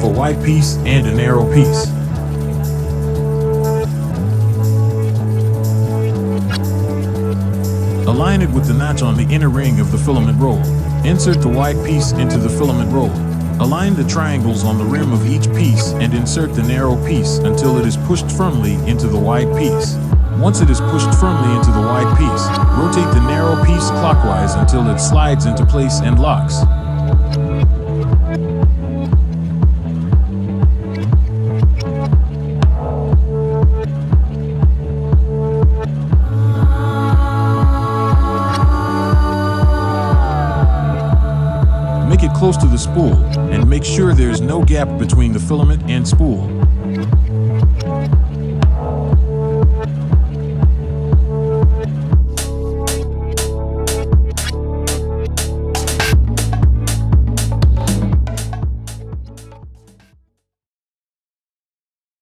a wide piece and a narrow piece. Align it with the notch on the inner ring of the filament roll. Insert the wide piece into the filament roll. Align the triangles on the rim of each piece and insert the narrow piece until it is pushed firmly into the wide piece. Once it is pushed firmly into the wide piece, rotate the narrow piece clockwise until it slides into place and locks. Make it close to the spool and make sure there is no gap between the filament and spool.